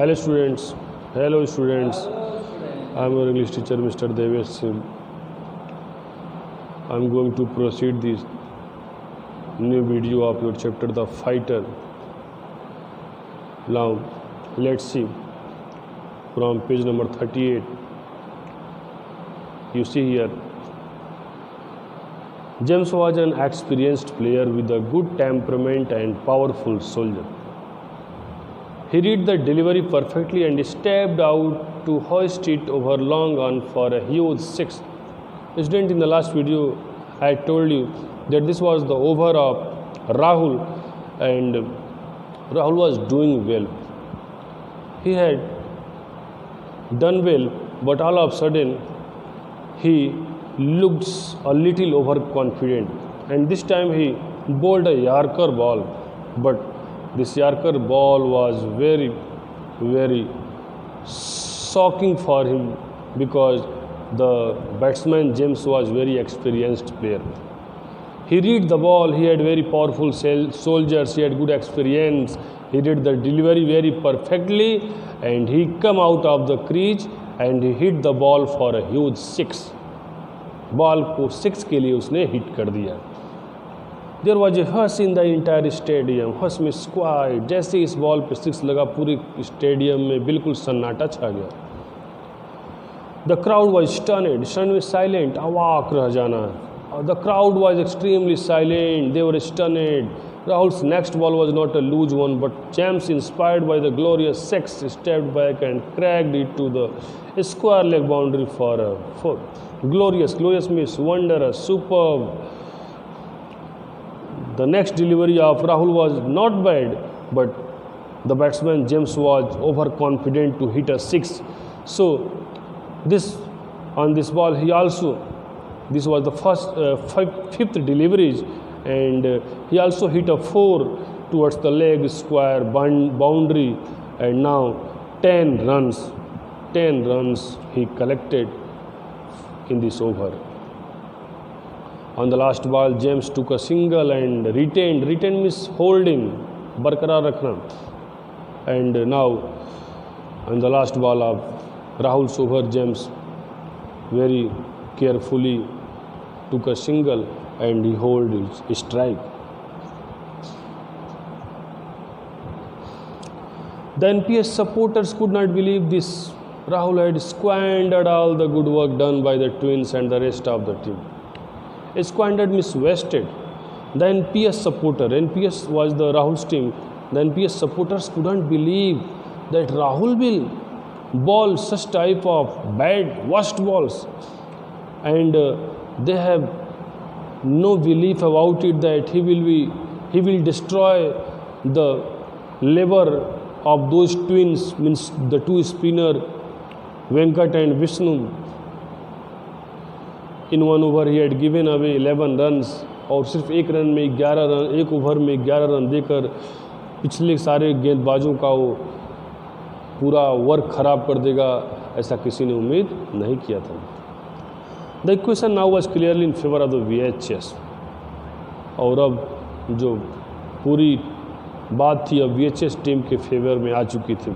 Hello students. Hello students. I am your English teacher Mr. Devesh. I am going to proceed this new video of your chapter The Fighter. Now let's see from page number 38. You see here, James was an experienced player with a good temperament and powerful soldier. He read the delivery perfectly and stepped out to hoist it over long on for a huge six. Student, in the last video, I told you that this was the over of Rahul, and Rahul was doing well. He had done well, but all of a sudden he looked a little overconfident, and this time he bowled a Yorker ball, but this Yorker ball was very, very shocking for him because the batsman James was very experienced player. He read the ball, he had very powerful soldiers, he had good experience, he did the delivery very perfectly, and he come out of the crease and he hit the ball for a huge six. Ball को six के लिए उसने hit कर दिया. There was a hush in the entire stadium. Hush में squad. जैसे इस ball पे सिक्स लगा, पूरी स्टेडियम में बिल्कुल सन्नाटा छा गया. The crowd was stunned. Stun में साइलेंट, अवाक रह जाना. The crowd was extremely silent. They were stunned. Rahul's next ball was not a loose one, but James, inspired by the glorious six, stepped back and cracked it to the square leg boundary for a four. Glorious means wondrous, superb. The next delivery of Rahul was not bad, but the batsman James was overconfident to hit a six. So on this ball this was the fifth deliveries, and he also hit a four towards the leg square boundary, and now 10 runs he collected in this over. On the last ball, James took a single and retained means holding, barqarar rakhna, and now on the last ball of Rahul's over, James very carefully took a single and he hold his strike. The NPS supporters could not believe this. Rahul had squandered all the good work done by the twins and the rest of the team. Squandered means wasted. The NPS was the Rahul's team. The NPS supporters couldn't believe that Rahul will bowl such type of bad, worst balls, and they have no belief about it that he will destroy the labor of those twins, means the two spinner Venkat and Vishnu. In one over he had given away 11 runs, और सिर्फ एक run में 11 run, एक over में 11 run देकर पिछले सारे गेंदबाजों का वो पूरा वर्क खराब कर देगा, ऐसा किसी ने उम्मीद नहीं किया था. The equation now was clearly in favour of the VHS. और अब जो पूरी बात थी अब VHS टीम के फेवर में आ चुकी थी.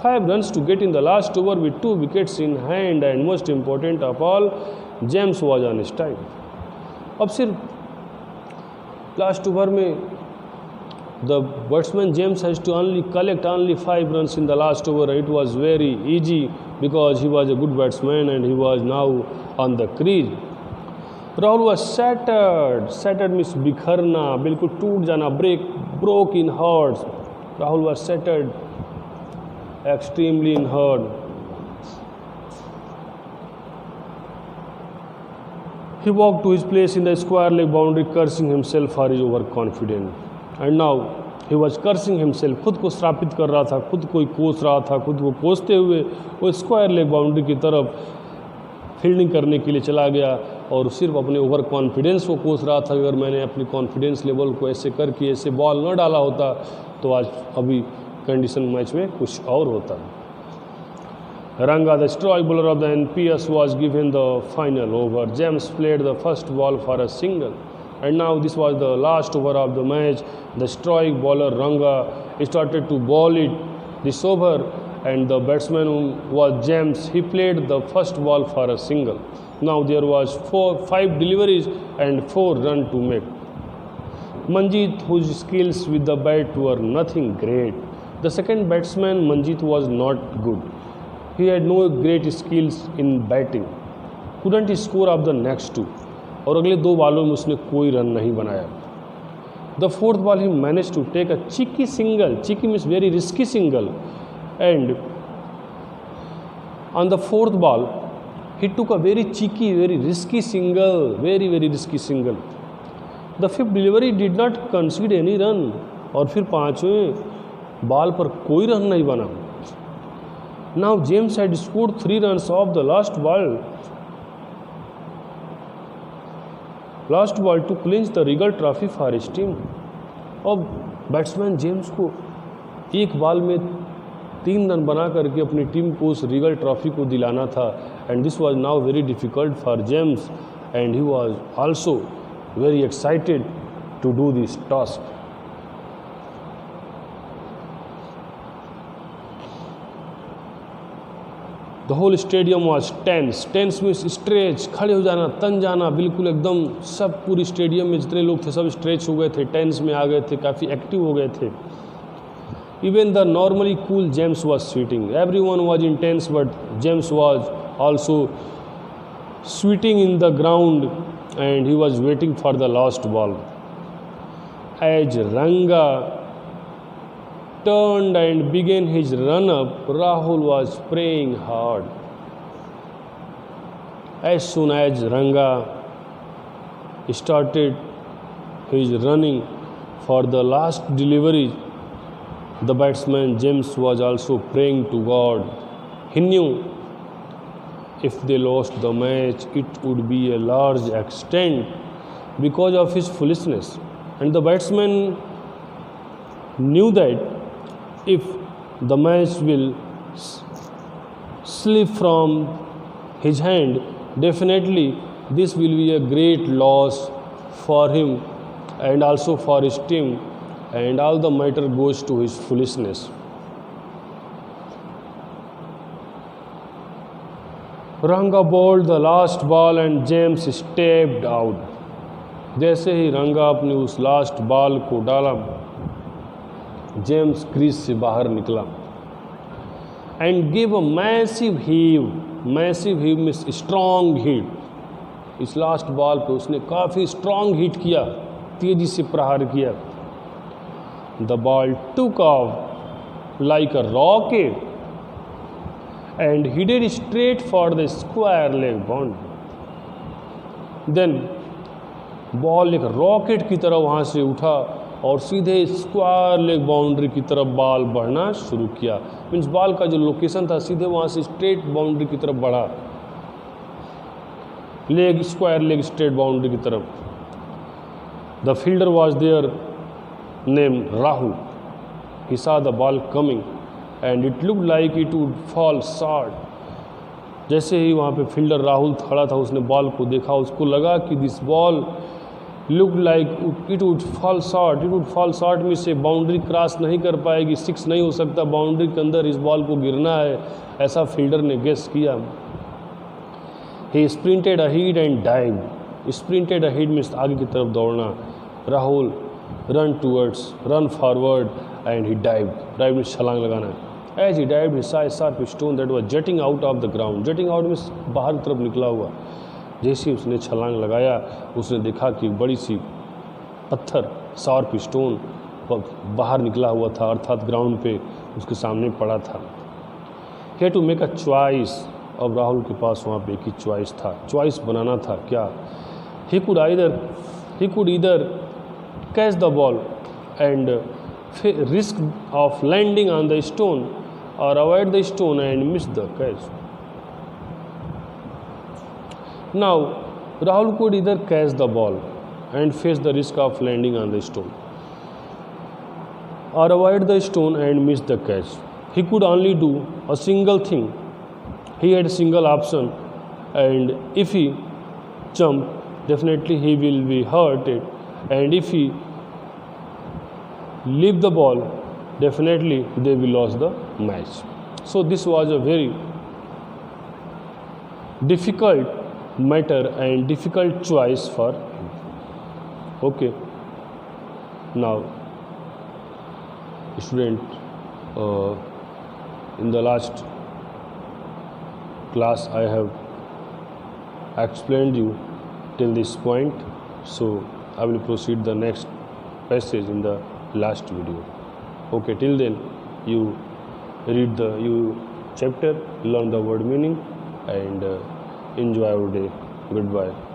5 runs to get in the last over with 2 wickets in hand, and most important of all, James was on his time. अब सिर्फ लास्ट ओवर में the batsman James has to collect only 5 runs in the last over. It was very easy because he was a good batsman and he was now on the crease. Rahul was shattered means बिखरना, बिल्कुल टूट जाना, broke in hearts. Rahul was shattered, extremely in hurt. He walked to his place in the square leg boundary, cursing himself for his overconfidence. And now he was cursing himself. खुद को श्रापित कर रहा था, खुद को कोस रहा था. खुद को कोसते हुए वो स्क्वायर लेग बाउंड्री की तरफ फील्डिंग करने के लिए चला गया, और सिर्फ अपने ओवर कॉन्फिडेंस को कोस रहा था. अगर मैंने अपनी कॉन्फिडेंस लेवल को ऐसे करके ऐसे बॉल न डाला होता तो आज अभी कंडीशन मैच में कुछ और होता. Ranga, the strike bowler of the NPS, was given the final over. James played the first ball for a single. And now this was the last over of the match. The strike bowler Ranga started to bowl it This over, and the batsman was James. He played the first ball for a single. Now there was 5 deliveries and 4 runs to make. Manjeet, whose skills with the bat were nothing great. The second batsman, Manjeet, was not good. He had no great skills in batting. Couldn't score of the next 2. और अगले 2 बॉलों में उसने कोई run नहीं बनाया. The fourth ball he managed to take a cheeky single. Cheeky means very risky single. And on the fourth ball, he took a very cheeky, very risky single. Very, very risky single. The fifth delivery did not concede any run. और फिर 5वें ball पर कोई run नहीं बना. Now James had scored 3 runs off the last ball to clinch the Regal Trophy for his team. और batsman James को एक बॉल में 3 रन बना करके अपनी टीम को उस रीगल ट्रॉफी को दिलाना था. And this was now very difficult for James, and he was also very excited to do this task. The whole stadium was tense. Tense में स्ट्रेच, खड़े हो जाना, तन जाना, बिल्कुल एकदम सब पूरी स्टेडियम में जितने लोग थे सब स्ट्रेच हो गए थे, टेंस में आ गए थे, काफ़ी एक्टिव हो गए थे. Even the normally cool James was sweating. Everyone was in tense, but James was also sweating in the ground and he was waiting for the last ball. As Ranga turned and began his run-up, Rahul was praying hard. As soon as Ranga started his running for the last delivery, the batsman James was also praying to God. He knew if they lost the match, it would be a large extent because of his foolishness. And the batsman knew that if the match will slip from his hand, definitely this will be a great loss for him and also for his team, and all the matter goes to his foolishness. Ranga bowled the last ball and James stepped out. जैसे ही रंगा अपनी उस last ball को डाला, James crease से बाहर निकला. And give a massive heave. Massive heave means strong heat. इस लास्ट बॉल पे उसने काफ़ी स्ट्रॉन्ग हीट किया, तेजी से प्रहार किया. The ball took off like a rocket and headed straight for the square leg boundary. Then ball एक रॉकेट की तरह वहाँ से उठा और सीधे स्क्वायर लेग बाउंड्री की तरफ बॉल बढ़ना शुरू किया. मीन्स बॉल का जो लोकेशन था सीधे वहाँ से स्ट्रेट बाउंड्री की तरफ बढ़ा, leg square leg straight boundary की तरफ. The fielder was their name Rahul. He saw the ball coming and it looked like it would fall short. जैसे ही वहाँ पे फील्डर राहुल खड़ा था, उसने बॉल को देखा, उसको लगा कि this ball look like it would fall short. It would fall short में से बाउंड्री क्रॉस नहीं कर पाएगी, 6 नहीं हो सकता, बाउंड्री के अंदर इस बॉल को गिरना है, ऐसा फील्डर ने गेस किया. He sprinted ahead and dive. Sprinted ahead में आगे की तरफ दौड़ना. Rahul run forward and he dive. Dive में छलांग लगाना. As he dive he saw a sharp stone that was jutting out of the ground. jutting out में बाहर की तरफ निकला हुआ. जैसे ही उसने छलांग लगाया, उसने देखा कि बड़ी सी पत्थर शार्प स्टोन बाहर निकला हुआ था, अर्थात ग्राउंड पे उसके सामने पड़ा था. he had to make a choice. अब राहुल के पास वहाँ पे एक ही चॉइस था, चॉइस बनाना था. क्या? he could either catch the ball and risk of landing on the stone or avoid the stone and miss the catch. Now Rahul could either catch the ball and face the risk of landing on the stone or avoid the stone and miss the catch. He could only do a single thing. He had a single option, and if he jumped, definitely he will be hurted, and if he leave the ball, definitely they will lose the match. So this was a very difficult matter and difficult choice for him. Okay, now student, in the last class I have explained you till this point, so I will proceed the next passage in the last video. Okay, till then you read the chapter, learn the word meaning, and enjoy your day. Goodbye.